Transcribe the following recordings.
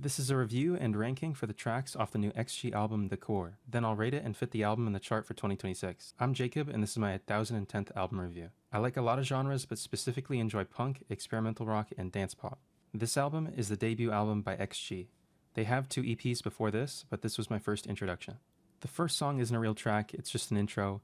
This is a review and ranking for the tracks off the new XG album The Core. Then I'll rate it and fit the album in the chart for 2026. I'm Jacob, and this is my 1010th album review. I like a lot of genres, but specifically enjoy punk, experimental rock, and dance pop. This album is the debut album by XG. They have 2 EPs before this, but this was my first introduction. The first song isn't a real track, it's just an intro.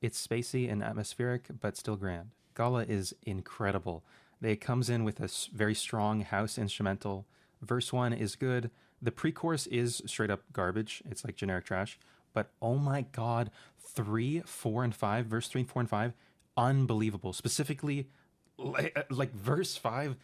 It's spacey and atmospheric, but still grand. Gala is incredible. It comes in with a very strong house instrumental. Verse 1 is good. The pre-chorus is straight up garbage. It's like generic trash. But oh my god, 3, 4, and 5, verse 3, 4, and 5, unbelievable. Specifically, like verse 5,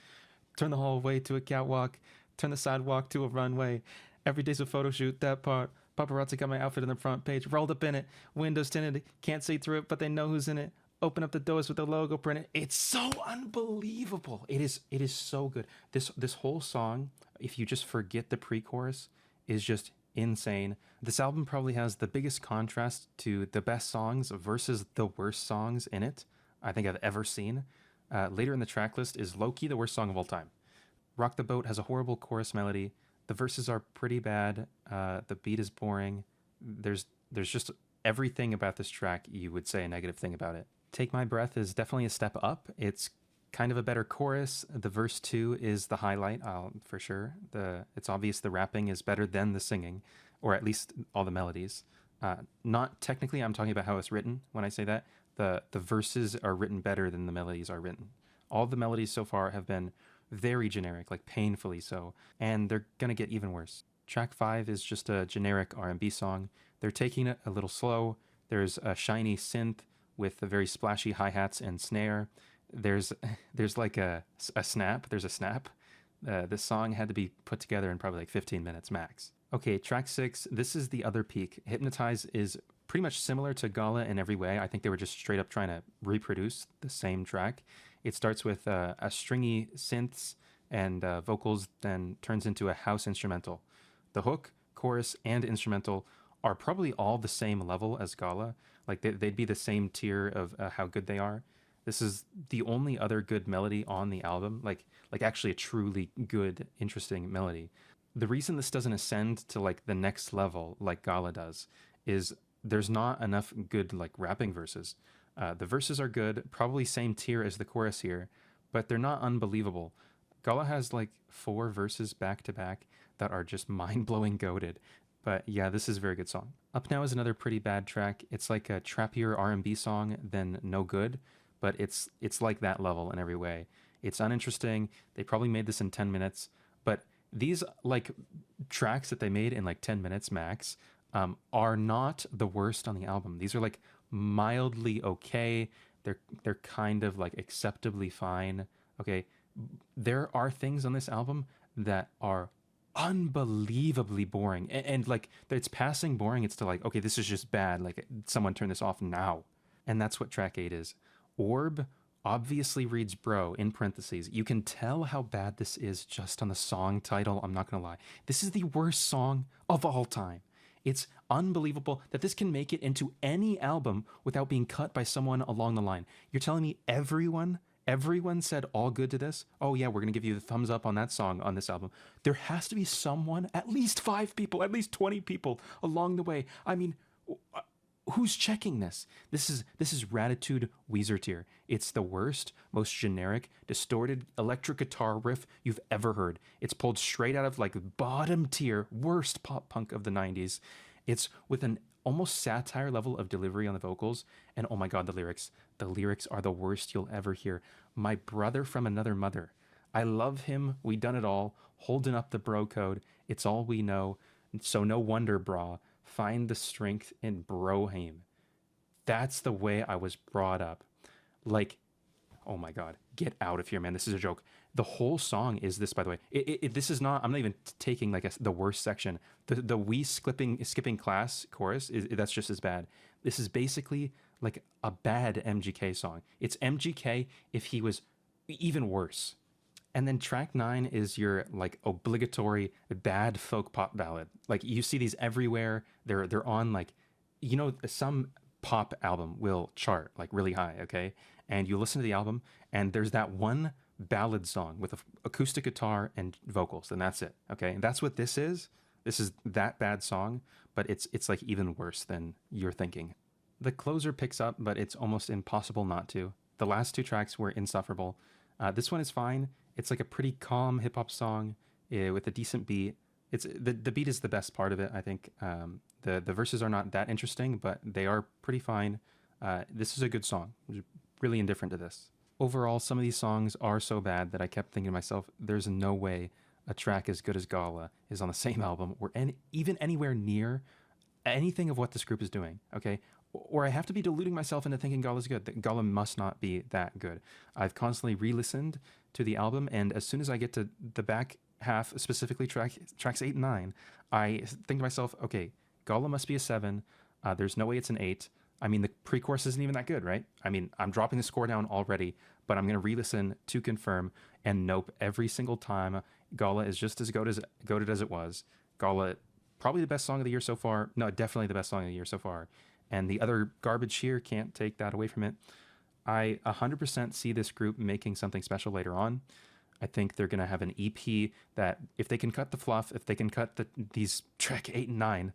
turn the hallway to a catwalk, turn the sidewalk to a runway. Every day's a photo shoot, that part. Paparazzi got my outfit on the front page, rolled up in it, windows tinted, can't see through it, but they know who's in it. Open up the doors with the logo printed. It's so unbelievable. It is so good. This whole song, if you just forget the pre-chorus, is just insane. This album probably has the biggest contrast to the best songs versus the worst songs in it I think I've ever seen. Later in the track list is low-key the worst song of all time. Rock the Boat has a horrible chorus melody. The verses are pretty bad. The beat is boring. There's just everything about this track you would say a negative thing about it. Take My Breath is definitely a step up. It's kind of a better chorus. The verse 2 is the highlight, for sure. It's obvious the rapping is better than the singing, or at least all the melodies. Not technically, I'm talking about how it's written when I say that. The verses are written better than the melodies are written. All the melodies so far have been very generic, like painfully so, and they're gonna get even worse. Track 5 is just a generic R&B song. They're taking it a little slow. There's a shiny synth with a very splashy hi-hats and snare. There's like a snap. There's a snap. This song had to be put together in probably like 15 minutes max. Okay, track 6. This is the other peak. Hypnotize is pretty much similar to Gala in every way. I think they were just straight up trying to reproduce the same track. It starts with a stringy synths and vocals, then turns into a house instrumental. The hook, chorus, and instrumental are probably all the same level as Gala. Like they'd be the same tier of how good they are. This is the only other good melody on the album, like actually a truly good, interesting melody. The reason this doesn't ascend to like the next level like Gala does is there's not enough good like rapping verses. The verses are good, probably same tier as the chorus here, but they're not unbelievable. Gala has like 4 verses back to back that are just mind-blowing goated. But yeah, this is a very good song. Up Now is another pretty bad track. It's like a trappier R&B song than No Good, but it's like that level in every way. It's uninteresting. They probably made this in 10 minutes, but these like tracks that they made in like 10 minutes max are not the worst on the album. These are like mildly okay. They're kind of like acceptably fine. Okay, there are things on this album that are unbelievably boring, and like it's passing boring. It's to like, okay, this is just bad. Like someone turn this off now. And that's what track 8 is. Orb obviously reads bro in parentheses. You can tell how bad this is just on the song title. I'm not gonna lie. This is the worst song of all time. It's unbelievable that this can make it into any album without being cut by someone along the line. You're telling me everyone said all good to this? Oh yeah, we're going to give you the thumbs up on that song on this album. There has to be someone, at least 5 people, at least 20 people along the way. I mean, who's checking this? This is Raditude Weezer tier. It's the worst, most generic, distorted electric guitar riff you've ever heard. It's pulled straight out of like bottom tier, worst pop punk of the 90s. It's with an almost satire level of delivery on the vocals, and oh my god, the lyrics. The lyrics are the worst you'll ever hear. My brother from another mother. I love him, we done it all, holding up the bro code. It's all we know, so no wonder, brah. Find the strength in Broham. That's the way I was brought up. Like, oh my god, get out of here, man. This is a joke. The whole song is this, by the way. This is not. I'm not even taking like the worst section. The we skipping class chorus that's just as bad. This is basically like a bad MGK song. It's MGK if he was even worse. And then track 9 is your like obligatory bad folk pop ballad. Like you see these everywhere. They're on like, you know, some pop album will chart like really high, okay? And you listen to the album and there's that one ballad song with acoustic guitar and vocals, and that's it. Okay, and that's what this is. This is that bad song, but it's like even worse than you're thinking. The closer picks up, but it's almost impossible not to. The last two tracks were insufferable. This one is fine. It's like a pretty calm hip hop song with a decent beat. It's the beat is the best part of it, I think. The verses are not that interesting, but they are pretty fine. This is a good song. Really indifferent to this. Overall, some of these songs are so bad that I kept thinking to myself, there's no way a track as good as Gala is on the same album or even anywhere near anything of what this group is doing, okay? Or I have to be deluding myself into thinking Gala's good. That Gala must not be that good. I've constantly re-listened to the album, and as soon as I get to the back half, specifically tracks 8 and 9, I think to myself, okay, Gala must be a 7. There's no way it's an 8. I mean, the pre-chorus isn't even that good, right? I mean, I'm dropping the score down already, but I'm going to re-listen to confirm, and nope, every single time, Gala is just as goated as it was. Gala, probably the best song of the year so far. No, definitely the best song of the year so far. And the other garbage here can't take that away from it. I 100% see this group making something special later on. I think they're going to have an EP that, if they can cut the fluff, if they can cut these track 8 and 9,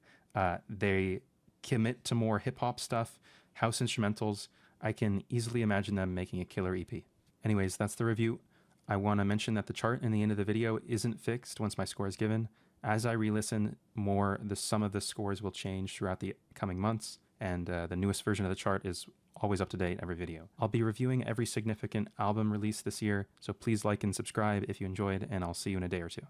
they commit to more hip-hop stuff, house instrumentals. I can easily imagine them making a killer EP. Anyways, that's the review. I want to mention that the chart in the end of the video isn't fixed once my score is given. As I re-listen more, the sum of the scores will change throughout the coming months, and the newest version of the chart is always up to date every video. I'll be reviewing every significant album release this year, so please like and subscribe if you enjoyed, and I'll see you in a day or two.